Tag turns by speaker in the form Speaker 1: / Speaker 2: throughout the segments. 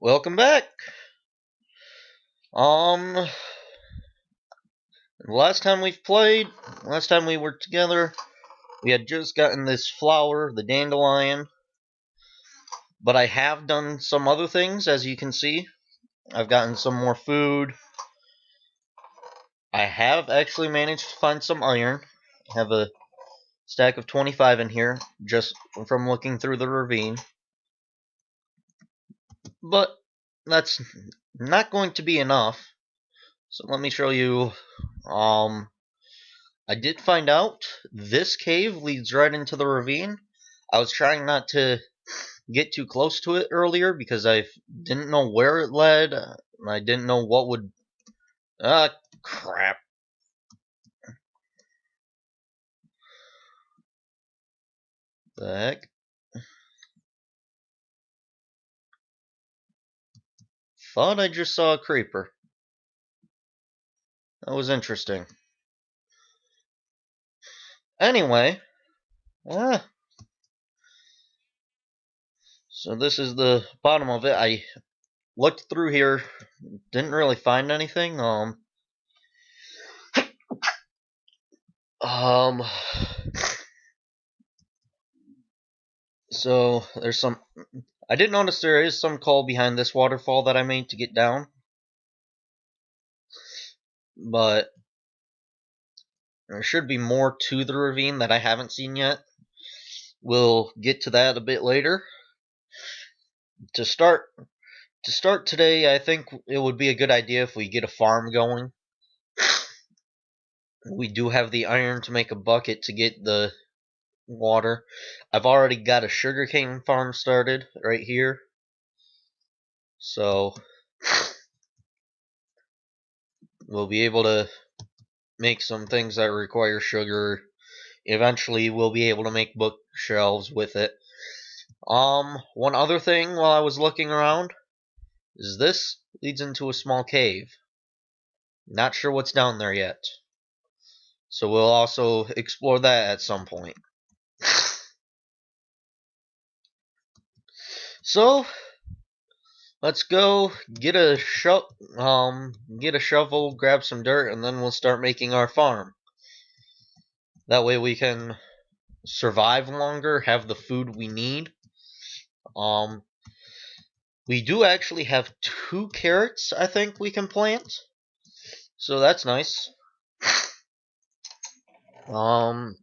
Speaker 1: Welcome back. Um, last time last time we were together, we had just gotten this flower, the dandelion, but I have done some other things, as you can see. I've gotten some more food. I have actually managed to find some iron. I have a stack of 25 in here, just from looking through the ravine. But that's not going to be enough. So let me show you. I did find out this cave leads right into the ravine. I was trying not to get too close to it earlier because I didn't know where it led. I didn't know what would. Ah, crap. The heck? Thought I just saw a creeper. That was interesting. Anyway, ah, so this is the bottom of it. I looked through here, didn't really find anything. Um, so there's some. I did notice there is some coal behind this waterfall that I made to get down, but there should be more to the ravine that I haven't seen yet. We'll get to that a bit later. To start today, I think it would be a good idea if we get a farm going. We do have the iron to make a bucket to get the water. I've already got a sugarcane farm started right here. So we'll be able to make some things that require sugar. Eventually we'll be able to make bookshelves with it. One other thing while I was looking around is this leads into a small cave. Not sure what's down there yet. So we'll also explore that at some point. So let's go get a shovel, grab some dirt, and then we'll start making our farm. That way we can survive longer, have the food we need. We do actually have 2 carrots, I think we can plant. So that's nice. Not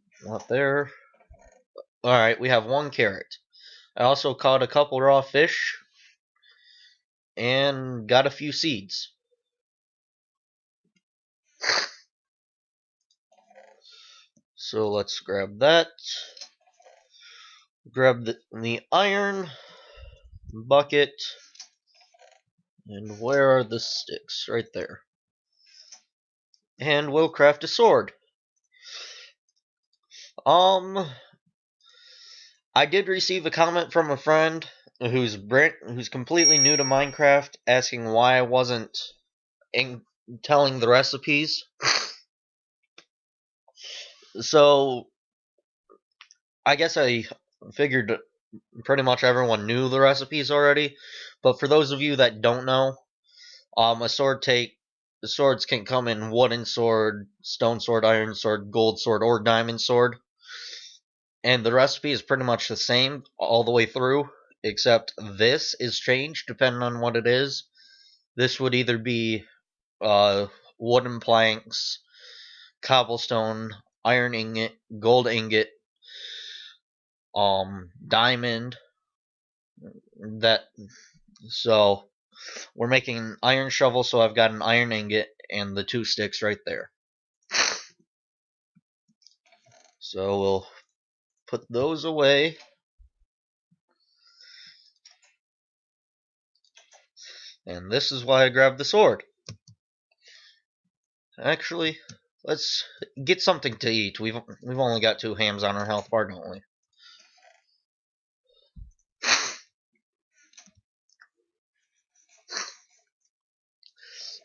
Speaker 1: there. Alright, we have 1 carrot. I also caught a couple raw fish and got a few seeds. So let's grab that. Grab the iron bucket. And where are the sticks? Right there. And we'll craft a sword. I did receive a comment from a friend who's completely new to Minecraft, asking why I wasn't telling the recipes. So I guess I figured pretty much everyone knew the recipes already. But for those of you that don't know, the swords can come in wooden sword, stone sword, iron sword, gold sword, or diamond sword. And the recipe is pretty much the same all the way through, except this is changed depending on what it is. This would either be wooden planks, cobblestone, iron ingot, gold ingot, diamond. So we're making an iron shovel, so I've got an iron ingot and the 2 sticks right there. So we'll put those away. And this is why I grabbed the sword. Actually, let's get something to eat. We've only got 2 hams on our health bar, don't we?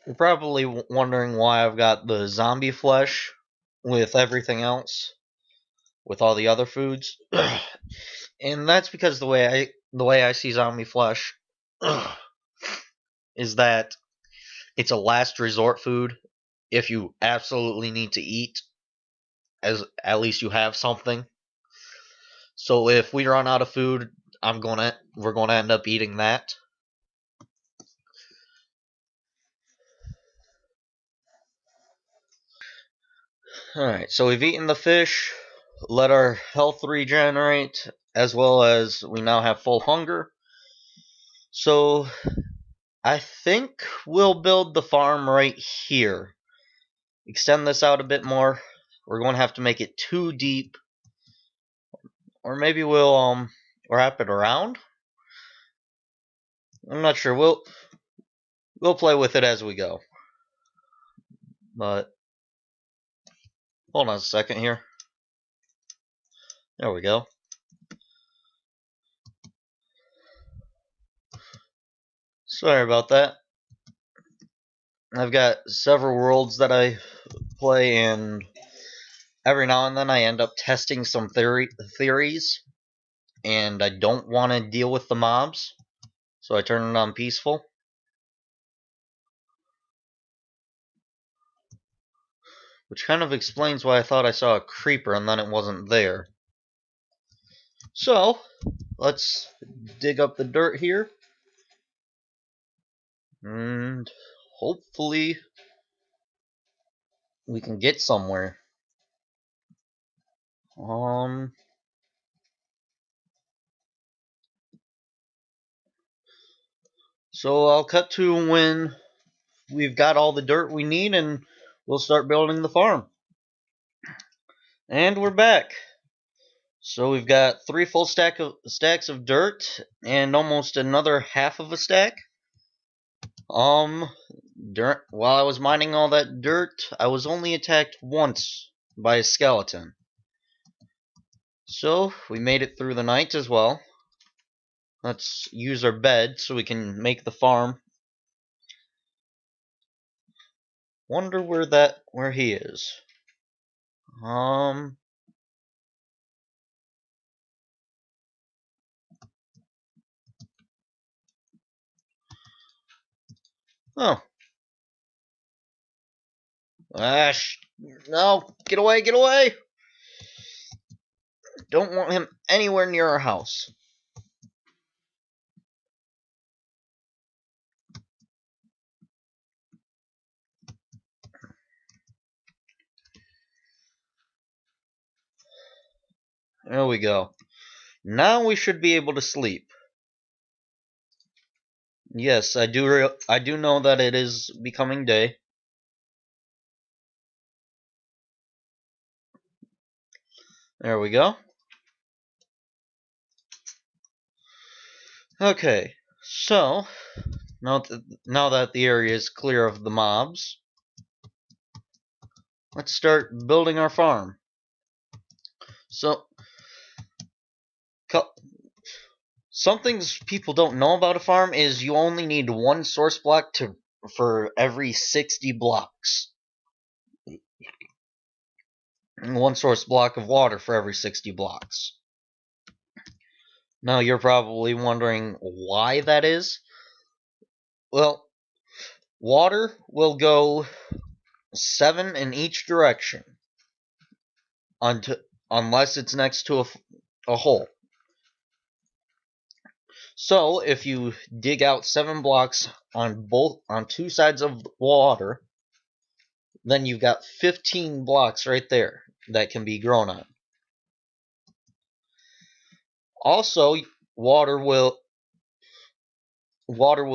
Speaker 1: You're probably wondering why I've got the zombie flesh with everything else, with all the other foods. And that's because the way I see zombie flesh is that it's a last resort food. If you absolutely need to eat, as at least you have something. So if we run out of food, we're gonna end up eating that. Alright, so we've eaten the fish, let our health regenerate, as well as we now have full hunger. So I think we'll build the farm right here. Extend this out a bit more. We're going to have to make it too deep. Or maybe we'll wrap it around. I'm not sure. We'll play with it as we go. But hold on a second here. There we go. Sorry about that. I've got several worlds that I play, and every now and then I end up testing some theories, and I don't want to deal with the mobs, so I turn it on peaceful. Which kind of explains why I thought I saw a creeper and then it wasn't there. So, let's dig up the dirt here. And hopefully we can get somewhere. So I'll cut to when we've got all the dirt we need and we'll start building the farm. And we're back. So we've got 3 full stacks of dirt and almost another half of a stack. While I was mining all that dirt, I was only attacked once by a skeleton. So we made it through the night as well. Let's use our bed so we can make the farm. Wonder where he is. Oh. No, get away, get away! Don't want him anywhere near our house. There we go. Now we should be able to sleep. Yes, I do know that it is becoming day. There we go. Okay, so now that the area is clear of the mobs, let's start building our farm. So, some things people don't know about a farm is you only need 1 source block for every 60 blocks. 1 source block of water for every 60 blocks. Now you're probably wondering why that is. Well, water will go 7 in each direction unless it's next to a hole. So if you dig out 7 blocks on 2 sides of the water, then you've got 15 blocks right there that can be grown on. Also, water will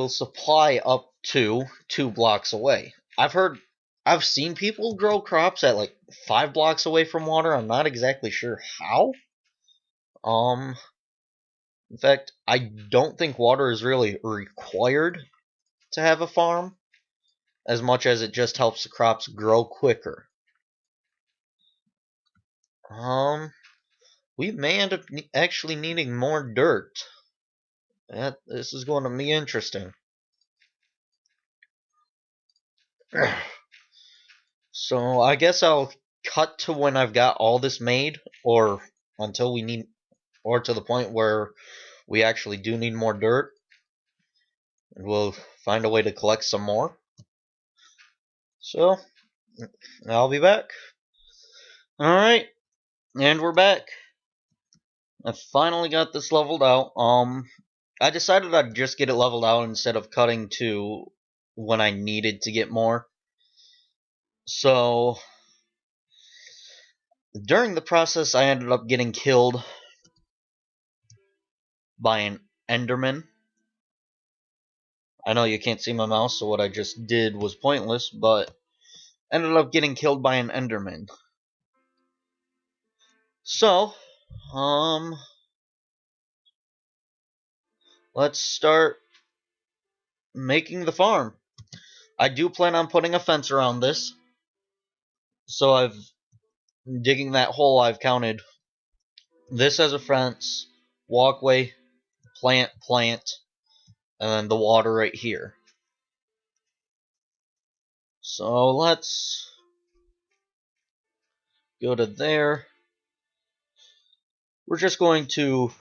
Speaker 1: supply up to 2 blocks away. I've seen people grow crops at like 5 blocks away from water. I'm not exactly sure how. In fact, I don't think water is really required to have a farm, as much as it just helps the crops grow quicker. We may end up actually needing more dirt. This is going to be interesting. So I guess I'll cut to when I've got all this made, or to the point where we actually do need more dirt. and we'll find a way to collect some more. So, I'll be back. Alright, and we're back. I finally got this leveled out. I decided I'd just get it leveled out instead of cutting to when I needed to get more. So, during the process, I ended up getting killed by an Enderman. I know you can't see my mouse, so what I just did was pointless, but ended up getting killed by an Enderman. So, let's start making the farm. I do plan on putting a fence around this. So digging that hole, I've counted this as a fence, walkway, plant, and then the water right here. So let's go to there. We're just going to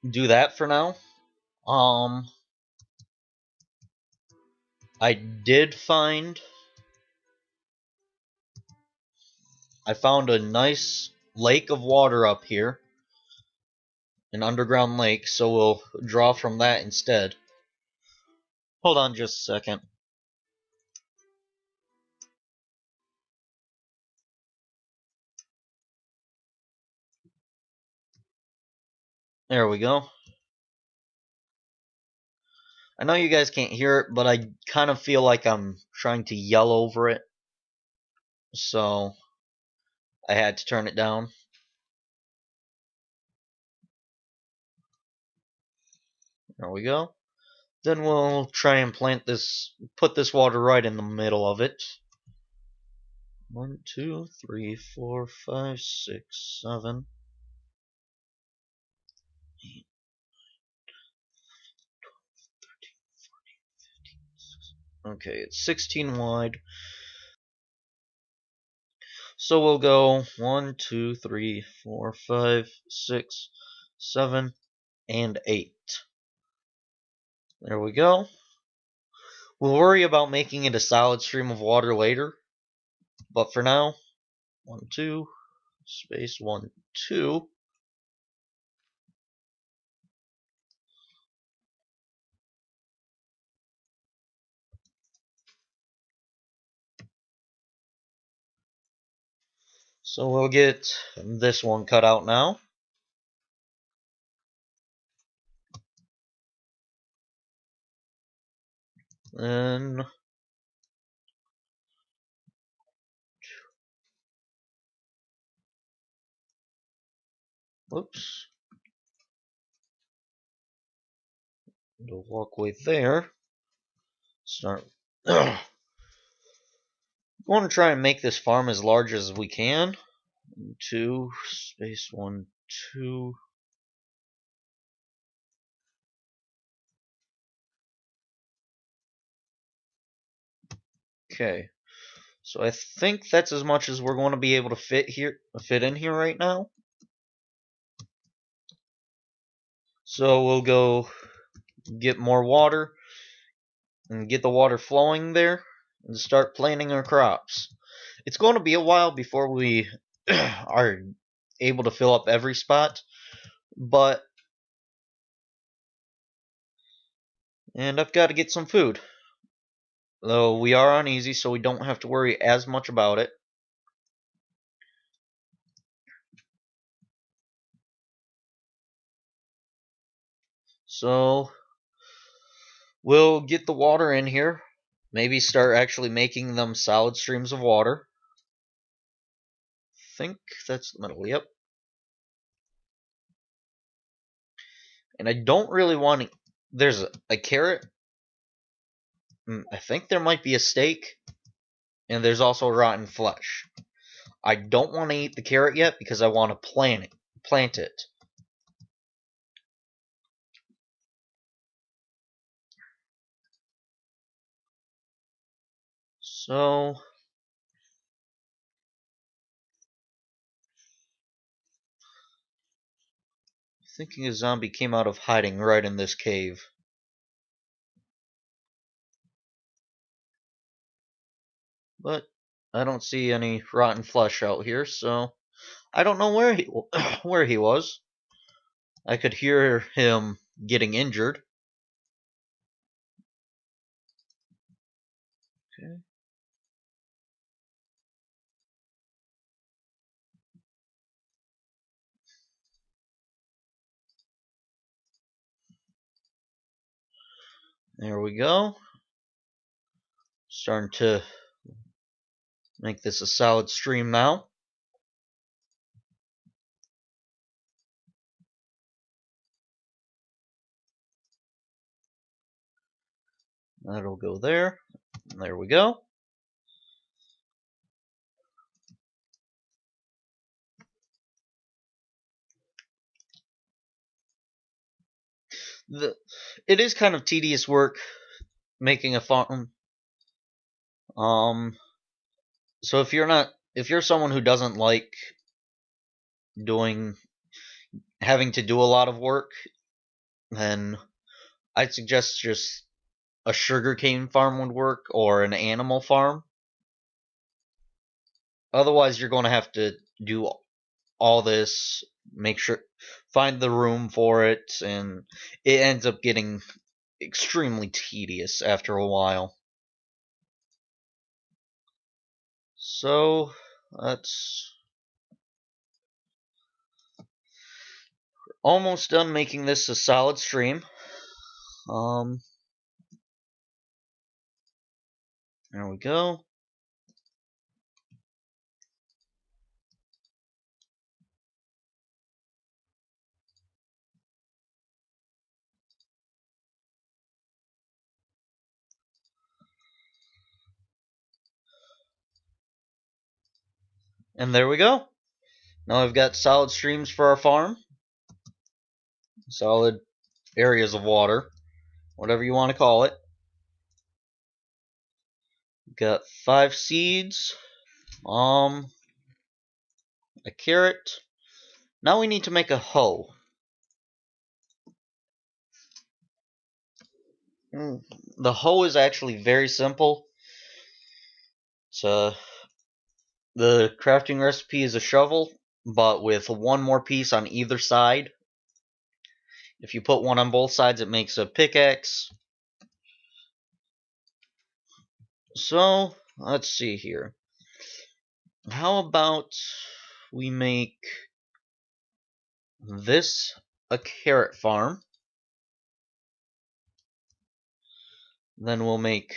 Speaker 1: do that for now. I found a nice lake of water up here, an underground lake, so we'll draw from that instead. Hold on just a second. There we go. I know you guys can't hear it, but I kind of feel like I'm trying to yell over it. So I had to turn it down. There we go. Then we'll try and put this water right in the middle of it. 1, 2, 3, 4, 5, 6, 7, 8. Okay, it's 16 wide. So we'll go 1, 2, 3, 4, 5, 6, 7, and 8. There we go. We'll worry about making it a solid stream of water later. But for now, 1, 2, space 1, 2. So we'll get this one cut out now. And whoops. The walkway there. Start. Want to try and make this farm as large as we can. 2, space 1, 2. Okay. So I think that's as much as we're going to be able to fit in here right now. So we'll go get more water and get the water flowing there and start planting our crops. It's going to be a while before we are able to fill up every spot, and I've got to get some food. Though we are on easy, so we don't have to worry as much about it. So we'll get the water in here. Maybe start actually making them solid streams of water. I think that's the middle, yep. And I don't really want to... There's a carrot. I think there might be a steak. And there's also rotten flesh. I don't want to eat the carrot yet because I want to plant it. So thinking a zombie came out of hiding right in this cave. But I don't see any rotten flesh out here, so I don't know where he where he was. I could hear him getting injured. Okay. There we go. Starting to make this a solid stream now. That'll go there. There we go. It is kind of tedious work making a farm. So if you're someone who doesn't like doing having to do a lot of work, then I'd suggest just a sugarcane farm would work or an animal farm. Otherwise, you're going to have to do all this, find the room for it, and it ends up getting extremely tedious after a while. So that's almost done making this a solid stream. There we go. And there we go. Now I've got solid streams for our farm. Solid areas of water. Whatever you want to call it. Got 5 seeds. A carrot. Now we need to make a hoe. The hoe is actually very simple. The crafting recipe is a shovel, but with one more piece on either side. If you put one on both sides, it makes a pickaxe. So, let's see here. How about we make this a carrot farm? Then we'll make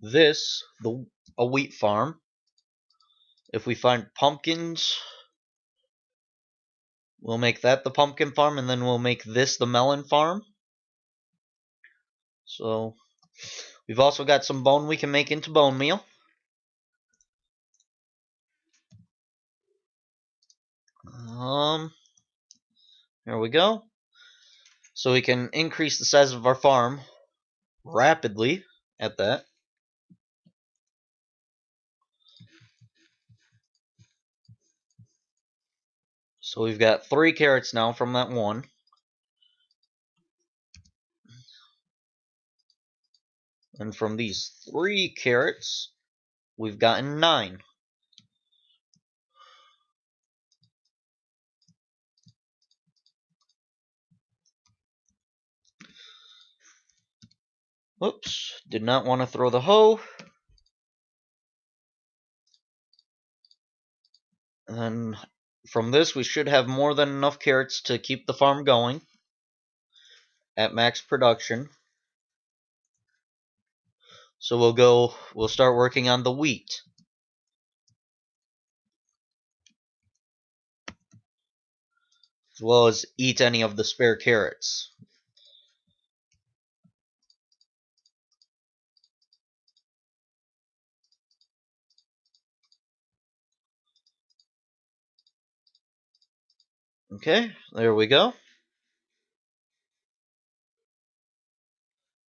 Speaker 1: this a wheat farm. If we find pumpkins, we'll make that the pumpkin farm, and then we'll make this the melon farm. So, we've also got some bone we can make into bone meal. There we go. So we can increase the size of our farm rapidly at that. So we've got 3 carrots now from that one. And from these 3 carrots, we've gotten 9. Whoops, did not want to throw the hoe. And from this, we should have more than enough carrots to keep the farm going at max production. So we'll start working on the wheat. As well as eat any of the spare carrots. Okay, there we go.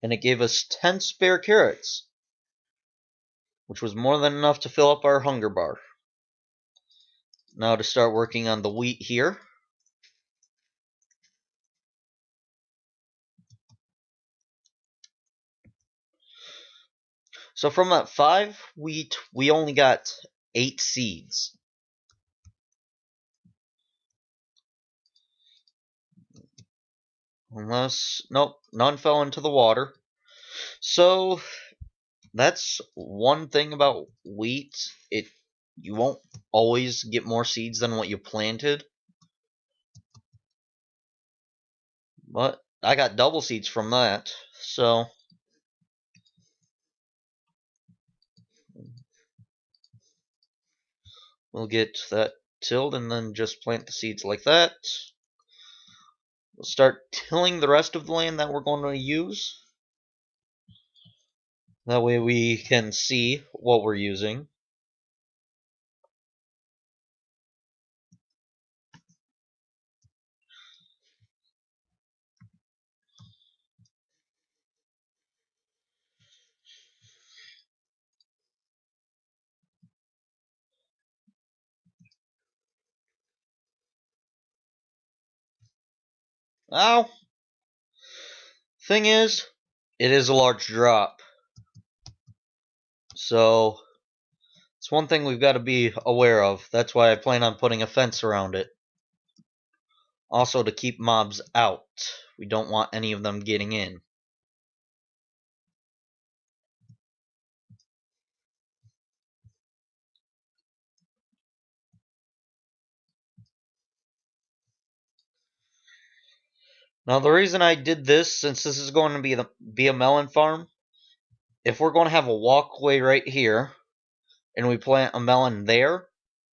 Speaker 1: And it gave us 10 spare carrots, which was more than enough to fill up our hunger bar. Now to start working on the wheat here. So from that 5 wheat, we only got 8 seeds. Unless, nope, none fell into the water. So that's one thing about wheat. You won't always get more seeds than what you planted. But I got double seeds from that. So we'll get that tilled and then just plant the seeds like that. We'll start tilling the rest of the land that we're going to use. That way we can see what we're using. Ow! Thing is, it is a large drop. So it's one thing we've got to be aware of. That's why I plan on putting a fence around it. Also to keep mobs out. We don't want any of them getting in. Now the reason I did this, since this is going to be a melon farm, if we're going to have a walkway right here, and we plant a melon there,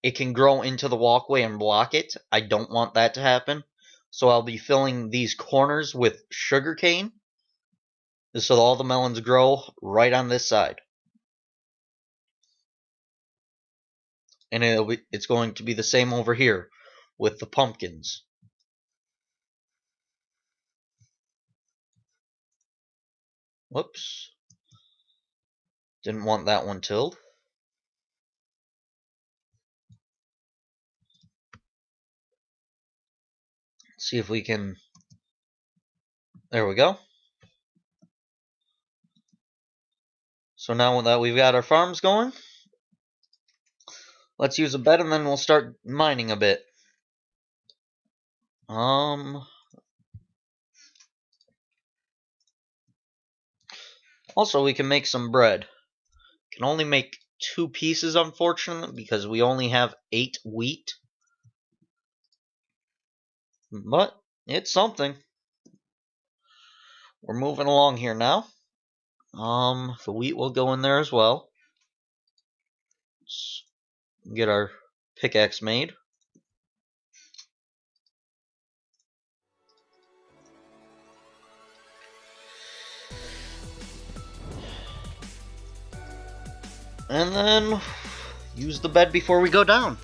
Speaker 1: it can grow into the walkway and block it. I don't want that to happen. So I'll be filling these corners with sugarcane, so all the melons grow right on this side. And it's going to be the same over here with the pumpkins. Whoops. Didn't want that one tilled. Let's see if we can... There we go. So now that we've got our farms going, let's use a bed and then we'll start mining a bit. Also, we can make some bread. Can only make 2 pieces, unfortunately, because we only have 8 wheat. But it's something. We're moving along here now. The wheat will go in there as well. Let's get our pickaxe made. And then use the bed before we go down.